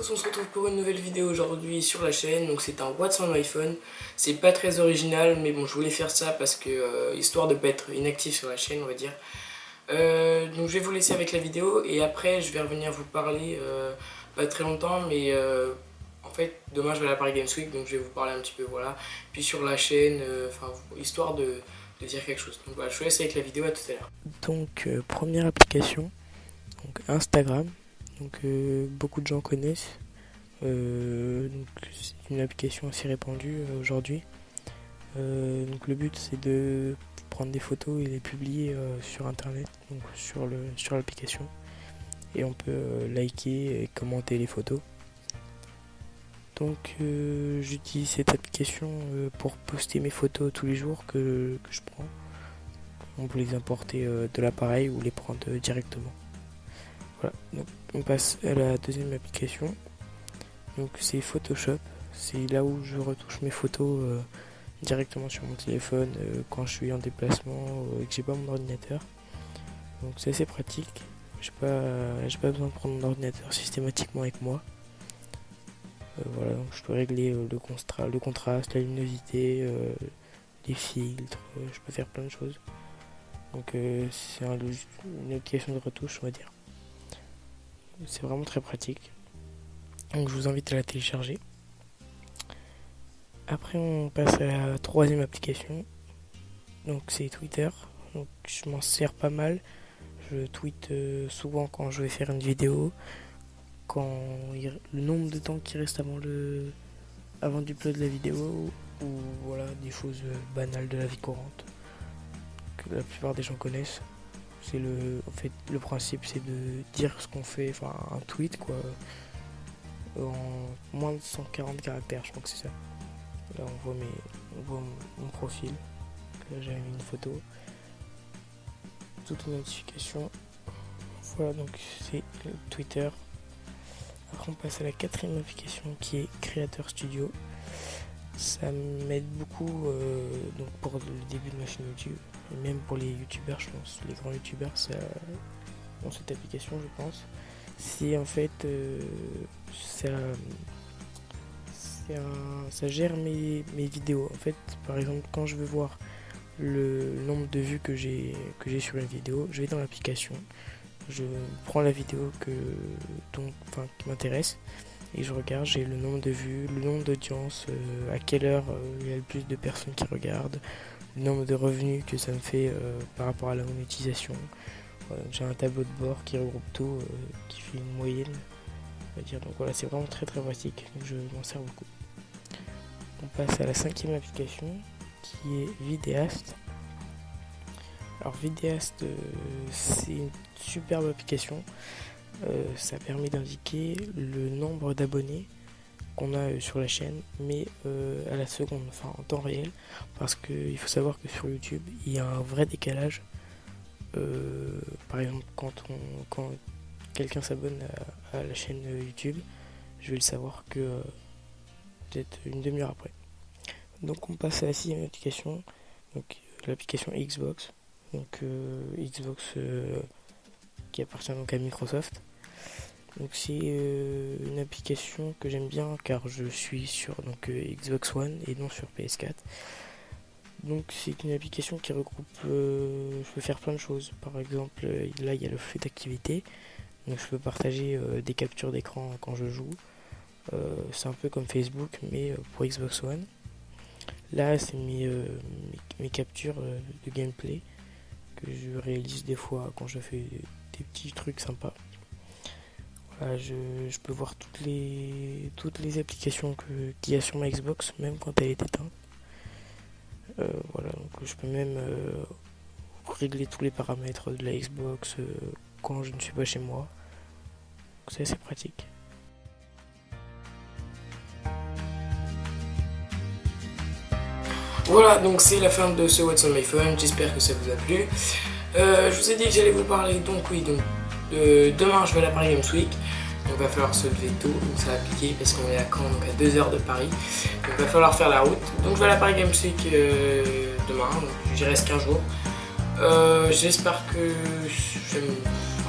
tous, on se retrouve pour une nouvelle vidéo aujourd'hui sur la chaîne. Donc c'est un What's on my phone. C'est pas très original, mais bon, je voulais faire ça parce que histoire de pas être inactif sur la chaîne, on va dire. Donc je vais vous laisser avec la vidéo et après je vais revenir vous parler pas très longtemps, mais en fait demain je vais à la Paris Games Week, donc je vais vous parler un petit peu, voilà. Puis sur la chaîne, histoire de dire quelque chose. Donc voilà, je vous laisse avec la vidéo, à tout à l'heure. Donc première application, donc Instagram. Donc beaucoup de gens connaissent. Donc c'est une application assez répandue aujourd'hui. Donc le but c'est de prendre des photos et les publier sur internet, donc sur l'application. Et on peut liker et commenter les photos. Donc j'utilise cette application pour poster mes photos tous les jours que je prends. On peut les importer de l'appareil ou les prendre directement. Voilà, donc on passe à la deuxième application. Donc c'est Photoshop. C'est là où je retouche mes photos directement sur mon téléphone quand je suis en déplacement et que j'ai pas mon ordinateur. Donc c'est assez pratique. J'ai pas besoin de prendre mon ordinateur systématiquement avec moi. Voilà, donc je peux régler le contraste, la luminosité, les filtres, je peux faire plein de choses. Donc c'est une application de retouche, on va dire. C'est vraiment très pratique. Donc je vous invite à la télécharger. Après on passe à la troisième application. Donc c'est Twitter. Donc je m'en sers pas mal. Je tweete souvent quand je vais faire une vidéo. Le nombre de temps qui reste avant d'upload la vidéo. Ou voilà, des choses banales de la vie courante que la plupart des gens connaissent. En fait, le principe c'est de dire ce qu'on fait, enfin un tweet quoi, en moins de 140 caractères, je crois que c'est ça. Là on voit mon profil, là j'avais mis une photo, toute une notification. Voilà, donc c'est Twitter. Après on passe à la quatrième application qui est Creator Studio. Ça m'aide beaucoup donc pour le début de ma chaîne YouTube, et même pour les youtubeurs, je pense. Les grands youtubeurs ont cette application, je pense. C'est en fait ça gère mes vidéos. En fait, par exemple, quand je veux voir le nombre de vues que j'ai sur une vidéo, je vais dans l'application, je prends la vidéo qui m'intéresse et je regarde, j'ai le nombre de vues, le nombre d'audience, à quelle heure il y a le plus de personnes qui regardent, le nombre de revenus que ça me fait par rapport à la monétisation. Voilà, j'ai un tableau de bord qui regroupe tout, qui fait une moyenne, on va dire. Donc voilà, c'est vraiment très très pratique, donc je m'en sers beaucoup. On passe à la cinquième application qui est Vidéaste. Alors Vidéaste, c'est une superbe application. Ça permet d'indiquer le nombre d'abonnés qu'on a sur la chaîne, mais à la seconde, enfin en temps réel, parce qu'il faut savoir que sur YouTube, il y a un vrai décalage. Par exemple, quand quelqu'un s'abonne à la chaîne YouTube, je vais le savoir que peut-être une demi-heure après. Donc on passe à la sixième application, donc l'application Xbox. Donc Xbox qui appartient donc à Microsoft. Donc c'est une application que j'aime bien car je suis sur Xbox One et non sur PS4. Donc c'est une application qui regroupe, je peux faire plein de choses. Par exemple, là il y a le flux d'activité, donc je peux partager des captures d'écran quand je joue. C'est un peu comme Facebook mais pour Xbox One. Là c'est mes captures de gameplay que je réalise des fois quand je fais des petits trucs sympas. Voilà, je peux voir toutes les applications qu'il y a sur ma Xbox, même quand elle est éteinte. Voilà, donc je peux même régler tous les paramètres de la Xbox quand je ne suis pas chez moi. C'est assez pratique. Voilà, donc c'est la fin de ce What's on my phone, j'espère que ça vous a plu. Je vous ai dit que j'allais vous parler, demain je vais à la Paris Games Week. Donc il va falloir se lever tôt, donc ça va piquer parce qu'on est à Caen, donc à 2 heures de Paris. Donc il va falloir faire la route. Donc je vais à la Paris Games Week demain, donc j'y reste 15 jours. J'espère que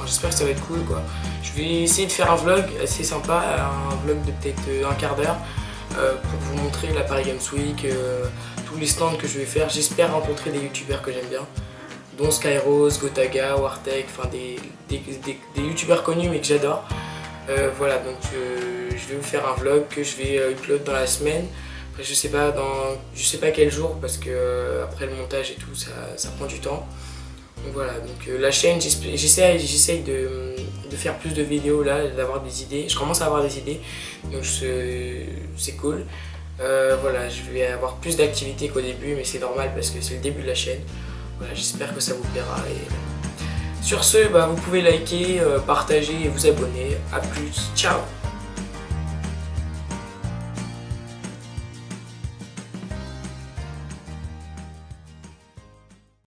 j'espère que ça va être cool quoi. Je vais essayer de faire un vlog assez sympa, un vlog de peut-être un quart d'heure pour vous montrer la Paris Games Week, tous les stands que je vais faire. J'espère rencontrer des youtubeurs que j'aime bien, dont Skyrose, Gotaga, Wartech, enfin des youtubeurs connus mais que j'adore. Voilà, donc je vais vous faire un vlog que je vais upload dans la semaine. Après, je sais pas quel jour parce que après le montage et tout ça prend du temps. Donc voilà, donc la chaîne, j'essaye de faire plus de vidéos là, d'avoir des idées. Je commence à avoir des idées, donc c'est cool. Voilà, je vais avoir plus d'activités qu'au début, mais c'est normal parce que c'est le début de la chaîne. Voilà, j'espère que ça vous plaira. Et sur ce, vous pouvez liker, partager et vous abonner. A plus, ciao!